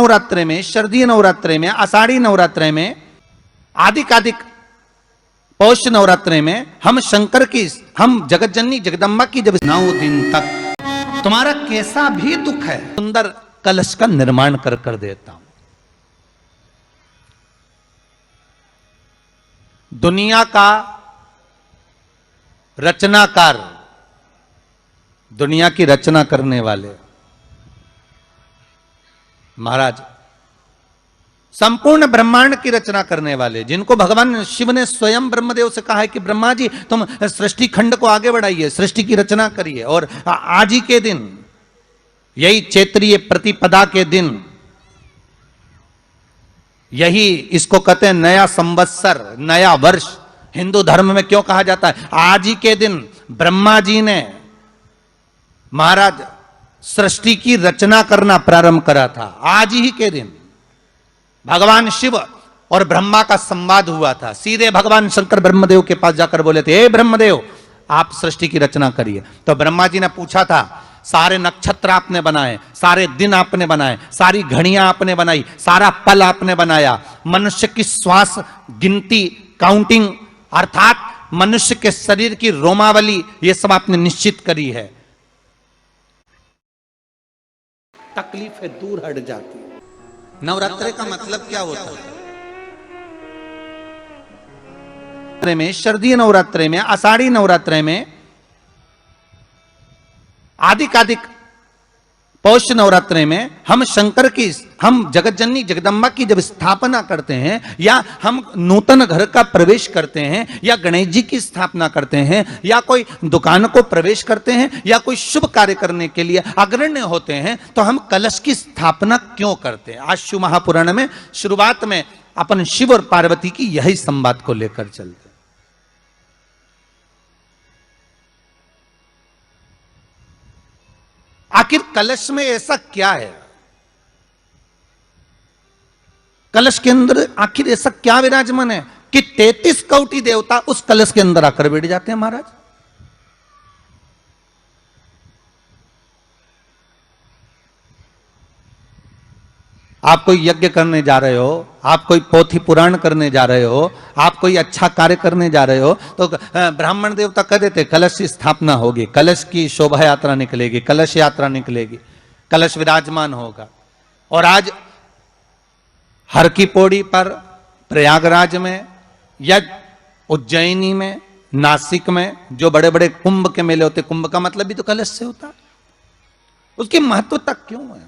नवरात्रे में, शारदीय नवरात्रे में, आषाढ़ी नवरात्रे में, आदिक पौष नवरात्रे में हम शंकर की, हम जगत जननी जगदम्बा की जब 9 दिन तक तुम्हारा कैसा भी दुख है सुंदर कलश का निर्माण कर देता हूं। दुनिया का रचनाकार, दुनिया की रचना करने वाले महाराज, संपूर्ण ब्रह्मांड की रचना करने वाले, जिनको भगवान शिव ने स्वयं ब्रह्मदेव से कहा है कि ब्रह्मा जी तुम सृष्टि खंड को आगे बढ़ाइए, सृष्टि की रचना करिए। और आज ही के दिन, यही चैत्रीय प्रतिपदा के दिन, यही इसको कहते हैं नया संवत्सर, नया वर्ष। हिंदू धर्म में क्यों कहा जाता है? आज ही के दिन ब्रह्मा जी ने महाराज सृष्टि की रचना करना प्रारंभ करा था। आज ही के दिन भगवान शिव और ब्रह्मा का संवाद हुआ था। सीधे भगवान शंकर ब्रह्मदेव के पास जाकर बोले थे, हे ब्रह्मदेव आप सृष्टि की रचना करिए। तो ब्रह्मा जी ने पूछा था, सारे नक्षत्र आपने बनाए, सारे दिन आपने बनाए, सारी घड़ियां आपने बनाई, सारा पल आपने बनाया, मनुष्य की श्वास गिनती, काउंटिंग, अर्थात मनुष्य के शरीर की रोमावली, ये सब आपने निश्चित करी है। तकलीफें दूर हट जाती है। नवरात्रे का मतलब क्या होता है? में शारदीय नवरात्रे में, आषाढ़ी नवरात्रे में, आदिक पौष नवरात्रे में हम शंकर की, हम जगत जननी जगदम्बा की जब स्थापना करते हैं, या हम नूतन घर का प्रवेश करते हैं, या गणेश जी की स्थापना करते हैं, या कोई दुकान को प्रवेश करते हैं, या कोई शुभ कार्य करने के लिए अग्रण्य होते हैं, तो हम कलश की स्थापना क्यों करते हैं? आज शिव महापुराण में शुरुआत में अपन शिव और पार्वती की यही संवाद को लेकर चलते हैं। आखिर कलश में ऐसा क्या है? कलश के अंदर आखिर ऐसा क्या विराजमान है कि 33 कोटि देवता उस कलश के अंदर आकर बैठ जाते हैं? महाराज, आप कोई यज्ञ करने जा रहे हो, आप कोई पोथी पुराण करने जा रहे हो, आप कोई अच्छा कार्य करने जा रहे हो, तो ब्राह्मण देवता कह देते कलश की स्थापना होगी, कलश की शोभा यात्रा निकलेगी, कलश यात्रा निकलेगी, कलश विराजमान होगा। और आज हर की पौड़ी पर, प्रयागराज में, या उज्जैनी में, नासिक में जो बड़े बड़े कुंभ के मेले होते, कुंभ का मतलब भी तो कलश से होता, उसकी महत्वता क्यों है?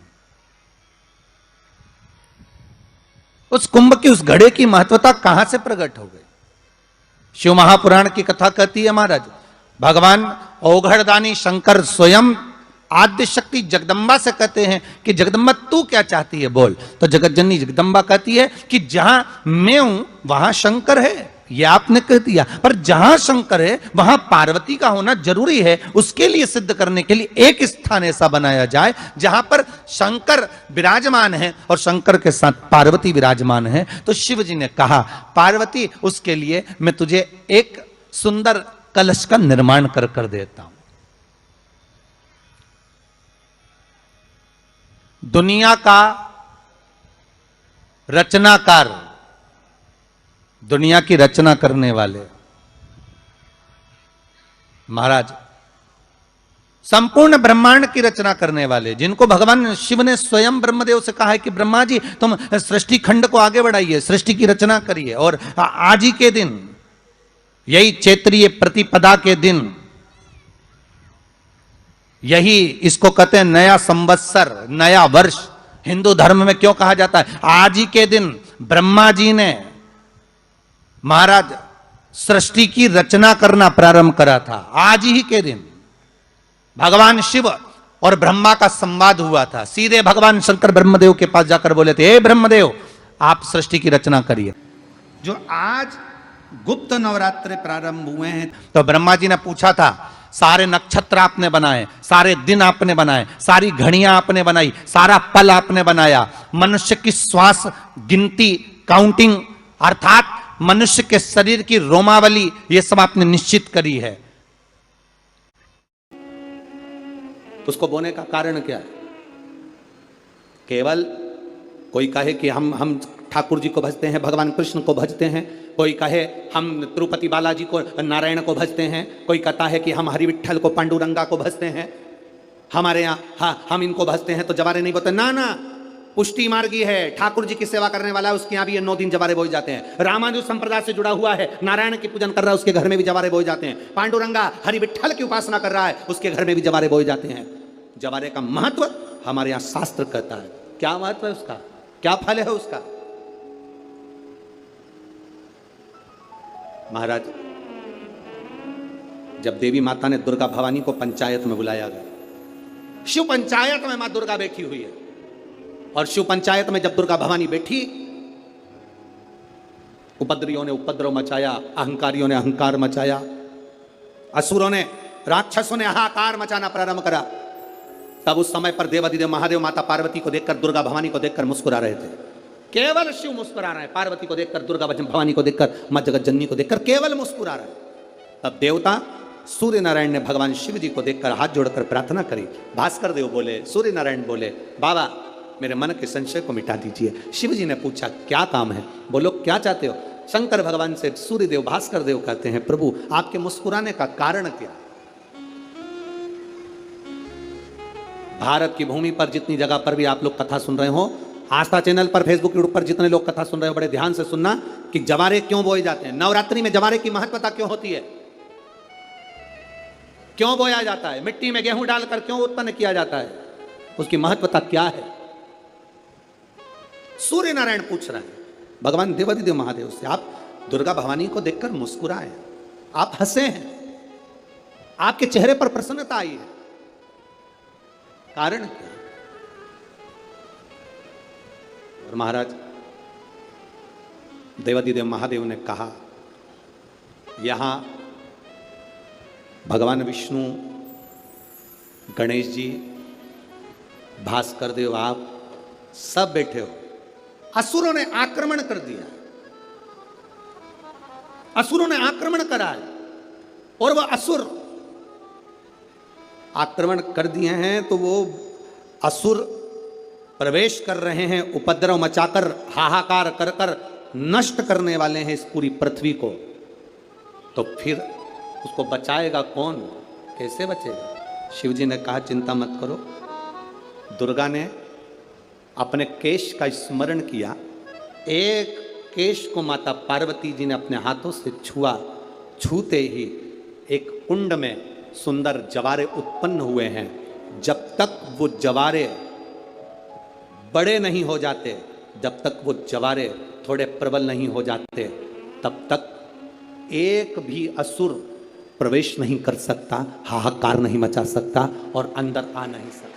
उस कुंभ की, उस घड़े की महत्वता कहां से प्रकट हो गई? शिव महापुराण की कथा कहती है महाराज, भगवान औघड़दानी शंकर स्वयं आद्य शक्ति जगदम्बा से कहते हैं कि जगदम्बा तू क्या चाहती है बोल। तो जगत जननी जगदम्बा कहती है कि जहां मैं हूं वहां शंकर है। ये आपने कह दिया, पर जहां शंकर है वहां पार्वती का होना जरूरी है। उसके लिए सिद्ध करने के लिए एक स्थान ऐसा बनाया जाए जहां पर शंकर विराजमान है और शंकर के साथ पार्वती विराजमान है। तो शिव जी ने कहा, पार्वती उसके लिए मैं तुझे एक सुंदर कलश का निर्माण कर देता हूं। दुनिया का रचनाकार, दुनिया की रचना करने वाले महाराज, संपूर्ण ब्रह्मांड की रचना करने वाले, जिनको भगवान शिव ने स्वयं ब्रह्मदेव से कहा है कि ब्रह्मा जी तुम सृष्टि खंड को आगे बढ़ाइए, सृष्टि की रचना करिए। और आज ही के दिन, यही चैत्रीय प्रतिपदा के दिन, यही इसको कहते हैं नया संवत्सर, नया वर्ष। हिंदू धर्म में क्यों कहा जाता है? आज ही के दिन ब्रह्मा जी ने महाराज सृष्टि की रचना करना प्रारंभ करा था। आज ही के दिन भगवान शिव और ब्रह्मा का संवाद हुआ था। सीधे भगवान शंकर ब्रह्मदेव के पास जाकर बोले थे, हे ब्रह्मदेव आप सृष्टि की रचना करिए। जो आज गुप्त नवरात्रे प्रारंभ हुए हैं, तो ब्रह्मा जी ने पूछा था, सारे नक्षत्र आपने बनाए, सारे दिन आपने बनाए, सारी घड़ियां आपने बनाई, सारा पल आपने बनाया, मनुष्य की श्वास गिनती, काउंटिंग, अर्थात मनुष्य के शरीर की रोमावली, ये सब आपने निश्चित करी है। उसको बोने का कारण क्या है? केवल कोई कहे कि हम ठाकुर जी को भजते हैं, भगवान कृष्ण को भजते हैं, कोई कहे हम तिरुपति बालाजी को, नारायण को भजते हैं, कोई कहता है कि हम हरि विट्ठल को, पांडुरंगा को भजते हैं, हमारे यहाँ हाँ हम इनको भजते हैं तो जवारे नहीं बोते। ना ना, पुष्टि मार्गी है, ठाकुर जी की सेवा करने वाला है, उसके यहाँ भी ये 9 दिन जवारे बोए जाते हैं। रामानुज संप्रदाय से जुड़ा हुआ है, नारायण की पूजन कर रहा है, उसके घर में भी जवारे बोए जाते हैं। पांडुरंगा हरि विट्ठल की उपासना कर रहा है, उसके घर में भी जवारे बोए जाते हैं। जवारे का महत्व हमारे यहाँ शास्त्र कहता है। क्या महत्व है उसका, क्या फल है उसका? महाराज, जब देवी माता ने दुर्गा भवानी को पंचायत में बुलाया गया, शिव पंचायत में मां दुर्गा बैठी हुई है, और शिव पंचायत में जब दुर्गा भवानी बैठी, उपद्रवियों ने उपद्रव मचाया, अहंकारियों ने अहंकार मचाया, असुरों ने, राक्षसों ने हाहाकार मचाना प्रारंभ करा। तब उस समय पर देवाधिदेव महादेव माता पार्वती को देखकर, दुर्गा भवानी को देखकर मुस्कुरा रहे थे। केवल शिव मुस्कुरा रहे हैं, पार्वती को देखकर, दुर्गा भवानी को देखकर, मां जगत जननी को देखकर केवल मुस्कुरा रहे हैं। तब देवता सूर्य नारायण ने भगवान शिव जी को देखकर हाथ जोड़कर प्रार्थना करी। भास्कर देव बोले, सूर्य नारायण बोले, बाबा मेरे मन के संशय को मिटा दीजिए। शिव जी ने पूछा क्या काम है, बोलो क्या चाहते हो? शंकर भगवान से सूर्य देव, भास्कर देव कहते हैं, प्रभु आपके मुस्कुराने का कारण क्या? भारत की भूमि पर जितनी जगह पर भी आप लोग कथा सुन रहे हो, आस्था चैनल पर, फेसबुक यूट्यूब पर जितने लोग कथा सुन रहे हो, बड़े ध्यान से सुनना कि जवारे क्यों बोए जाते हैं। नवरात्रि में जवारे की महत्वता क्यों होती है, क्यों बोया जाता है, मिट्टी में गेहूं डालकर क्यों उत्पन्न किया जाता है, उसकी महत्वता क्या है? सूर्य नारायण पूछ रहे हैं भगवान देवाधिदेव महादेव से, आप दुर्गा भवानी को देखकर मुस्कुराए, आप हंसे हैं, आपके चेहरे पर प्रसन्नता आई है, कारण क्या? और महाराज देवाधिदेव महादेव ने कहा, यहां भगवान विष्णु, गणेश जी, भास्कर देव, आप सब बैठे हो। असुरों ने आक्रमण कर दिया, असुरों ने आक्रमण करा है, और वह असुर आक्रमण कर दिए हैं तो वो असुर प्रवेश कर रहे हैं, उपद्रव मचाकर, हाहाकार कर कर नष्ट करने वाले हैं इस पूरी पृथ्वी को। तो फिर उसको बचाएगा कौन, कैसे बचेगा? शिव जी ने कहा चिंता मत करो। दुर्गा ने अपने केश का स्मरण किया, एक केश को माता पार्वती जी ने अपने हाथों से छुआ, छूते ही एक कुंड में सुंदर जवारे उत्पन्न हुए हैं। जब तक वो जवारे बड़े नहीं हो जाते, जब तक वो जवारे थोड़े प्रबल नहीं हो जाते, तब तक एक भी असुर प्रवेश नहीं कर सकता, हाहाकार नहीं मचा सकता और अंदर आ नहीं सकता।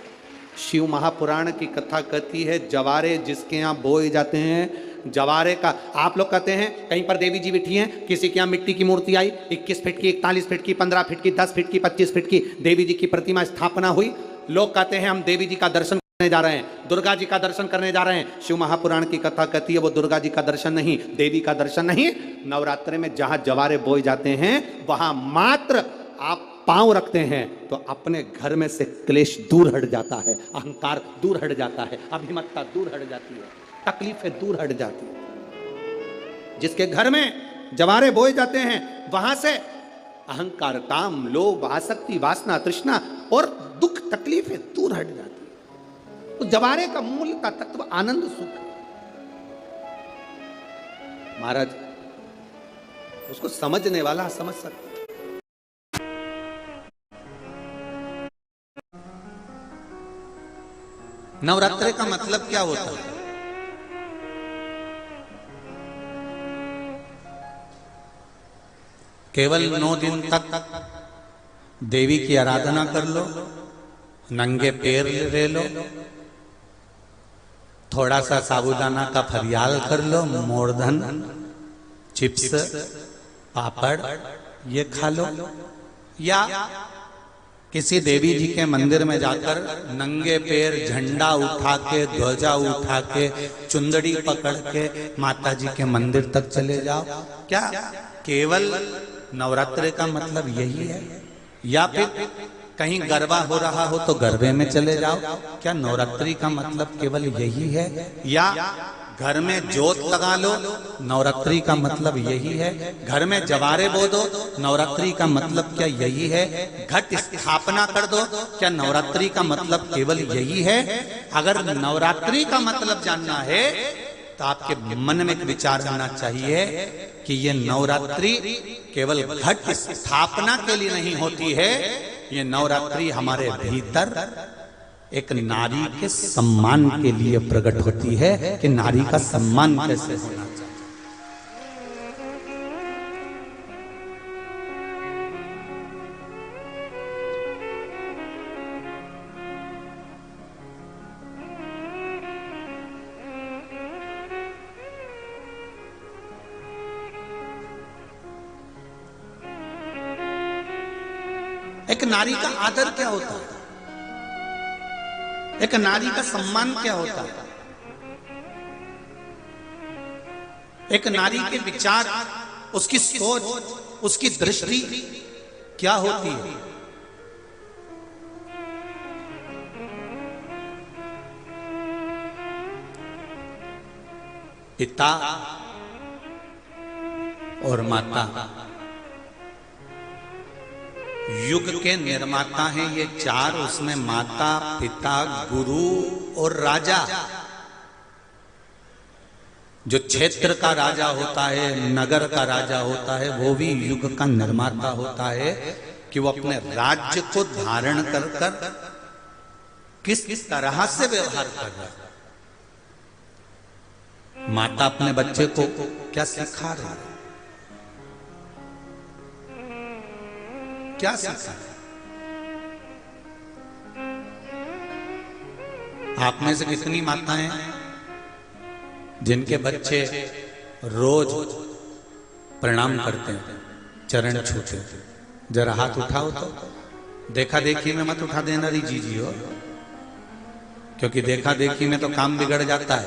शिव महापुराण की कथा कहती है, जवारे जिसके यहाँ बोए जाते हैं, जवारे का, आप लोग कहते हैं कहीं पर देवी जी बैठी हैं, किसी के यहाँ मिट्टी की मूर्ति आई, 21 फीट की, 41 फीट की, 15 फीट की, 10 फीट की, 25 फीट की देवी जी की प्रतिमा स्थापना हुई। लोग कहते हैं हम देवी जी का दर्शन करने जा रहे हैं, दुर्गा जी का दर्शन करने जा रहे हैं। शिव महापुराण की कथा कहती है वो दुर्गा जी का दर्शन नहीं, देवी का दर्शन नहीं। नवरात्रि में जहां जवारे बोए जाते हैं वहां मात्र आप पांव रखते हैं तो अपने घर में से क्लेश दूर हट जाता है, अहंकार दूर हट जाता है, अभिमतता दूर हट जाती है, तकलीफें दूर हट जाती है। जिसके घर में जवारे बोए जाते हैं वहां से अहंकार, काम, लोभ, आसक्ति, वासना, तृष्णा और दुख, तकलीफें दूर हट जाती है। तो जवारे का मूल का तत्व आनंद, सुख। महाराज उसको समझने वाला समझ सकता। नवरात्रि का मतलब क्या होता है? केवल 9 दिन तक देवी की आराधना कर लो, नंगे पैर ले लो, थोड़ा सा साबूदाना का फरियाल कर लो, मोरधन, चिप्स, पापड़ ये खा लो, या किसी देवी जी के मंदिर में जाकर नंगे पैर झंडा उठा के, ध्वजा उठा के, चुंदड़ी पकड़ के माता जी के मंदिर तक चले जाओ। क्या केवल नवरात्रि का मतलब यही है? या फिर कहीं गरबा हो रहा हो तो गरबे में चले जाओ। क्या नवरात्रि का मतलब केवल यही है? या घर में जोत लगा लो, नवरात्रि का मतलब यही है? घर में जवारे बो दो, नवरात्रि का मतलब क्या यही है? घट स्थापना कर दो, क्या नवरात्रि का मतलब केवल यही है? अगर नवरात्रि का मतलब जानना है तो आपके मन में एक विचार होना चाहिए कि ये नवरात्रि केवल घट स्थापना के लिए नहीं होती है, ये नवरात्रि हमारे भीतर एक नारी के सम्मान के लिए प्रकट होती है कि नारी का सम्मान कैसे होना चाहिए। एक नारी का आदर क्या होता है? एक नारी का सम्मान क्या होता है? एक नारी के विचार, उसकी सोच, उसकी दृष्टि क्या होती है? पिता और माता युग के निर्माता हैं ये चार। उसमें माता, पिता, गुरु और राजा। जो क्षेत्र का राजा होता है, नगर का राजा होता है, वो भी युग का निर्माता होता है कि वो अपने राज्य को धारण कर कर किस तरह से व्यवहार कर रहा है। माता अपने बच्चे को क्या सिखा रही है? क्या सिखा? आप में से कितनी माताएं जिनके बच्चे रोज प्रणाम करते हैं, चरण छूते हैं? जरा हाथ उठाओ तो। देखा देखी में मत उठा देना री जी हो, क्योंकि देखा देखी में तो काम बिगड़ जाता है।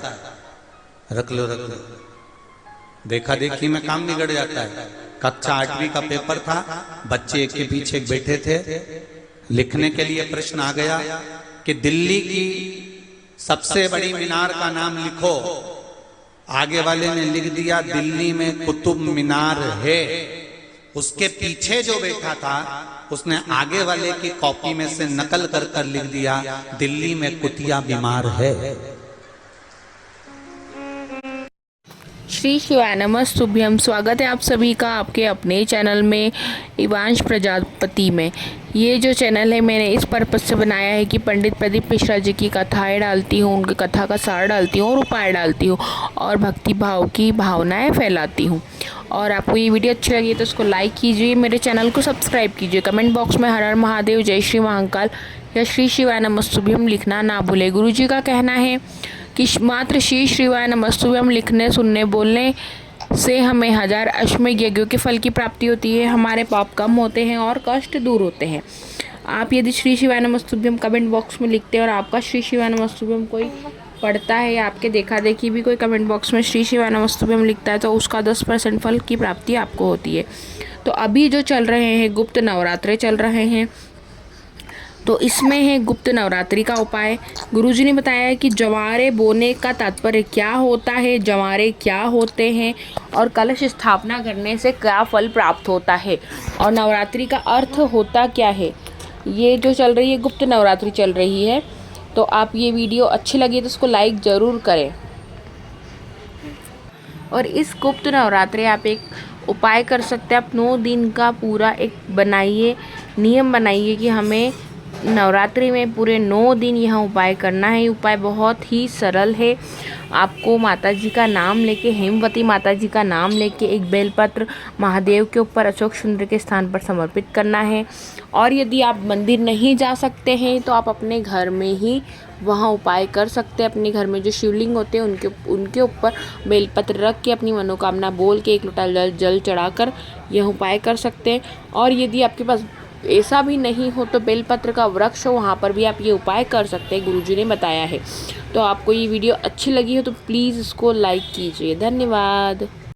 रख लो रख लो, देखा देखी में काम बिगड़ जाता है। कक्षा 8वीं का पेपर था, बच्चे एक के पीछे एक बैठे थे, लिखने के लिए प्रश्न आ गया कि दिल्ली की सबसे बड़ी मीनार का नाम लिखो। आगे वाले ने लिख दिया दिल्ली में कुतुब मीनार है। उसके पीछे जो बैठा था उसने आगे वाले की कॉपी में से नकल कर कर लिख दिया दिल्ली में कुतिया बीमार है। श्री शिवाय नमस्तुभ्यम। स्वागत है आप सभी का आपके अपने चैनल में, इवांश प्रजापति में। ये जो चैनल है मैंने इस पर्पज से बनाया है कि पंडित प्रदीप मिश्रा जी की कथाएं डालती हूँ, उनकी कथा का सार डालती हूँ और उपाय डालती हूँ और भक्ति भाव की भावनाएं फैलाती हूँ। और आपको ये वीडियो अच्छी लगी तो उसको लाइक कीजिए, मेरे चैनल को सब्सक्राइब कीजिए, कमेंट बॉक्स में हर हर महादेव, जय श्री महाकाल या श्री शिवाय नमस्तुभ्यम लिखना ना भूले। गुरु जी का कहना है कि मात्र श्री शिवाय नमस्तुभ्यम लिखने, सुनने, बोलने से हमें 1000 अश्वमेध यज्ञों के फल की प्राप्ति होती है, हमारे पाप कम होते हैं और कष्ट दूर होते हैं। आप यदि श्री शिवाय नमस्तुभ्यम कमेंट बॉक्स में लिखते हैं और आपका श्री शिवाय नमस्तुभ्यम कोई पढ़ता है या आपके देखा देखी भी कोई कमेंट बॉक्स में श्री शिवाय नमस्तुभ्यम लिखता है तो उसका 10% फल की प्राप्ति आपको होती है। तो अभी जो चल रहे हैं गुप्त नवरात्रे चल रहे हैं, तो इसमें है गुप्त नवरात्रि का उपाय। गुरुजी ने बताया है कि जवारे बोने का तात्पर्य क्या होता है, जवारे क्या होते हैं और कलश स्थापना करने से क्या फल प्राप्त होता है और नवरात्रि का अर्थ होता क्या है। ये जो चल रही है गुप्त नवरात्रि चल रही है, तो आप ये वीडियो अच्छी लगी तो उसको लाइक ज़रूर करें। और इस गुप्त नवरात्रि आप एक उपाय कर सकते हैं। आप 9 दिन का पूरा एक बनाइए, नियम बनाइए कि हमें नवरात्रि में पूरे 9 दिन यह उपाय करना है। उपाय बहुत ही सरल है। आपको माता जी का नाम लेके, हेमवती माता जी का नाम लेके एक बेलपत्र महादेव के ऊपर अशोक सुंदर के स्थान पर समर्पित करना है। और यदि आप मंदिर नहीं जा सकते हैं तो आप अपने घर में ही वहाँ उपाय कर सकते हैं। अपने घर में जो शिवलिंग होते हैं उनके ऊपर बेलपत्र रख के अपनी मनोकामना बोल के 1 लोटा जल चढ़ाकर यह उपाय कर सकते हैं। और यदि आपके पास ऐसा भी नहीं हो तो बेलपत्र का वृक्ष हो, वहाँ पर भी आप ये उपाय कर सकते हैं, गुरुजी ने बताया है। तो आपको ये वीडियो अच्छी लगी हो तो प्लीज़ इसको लाइक कीजिए। धन्यवाद।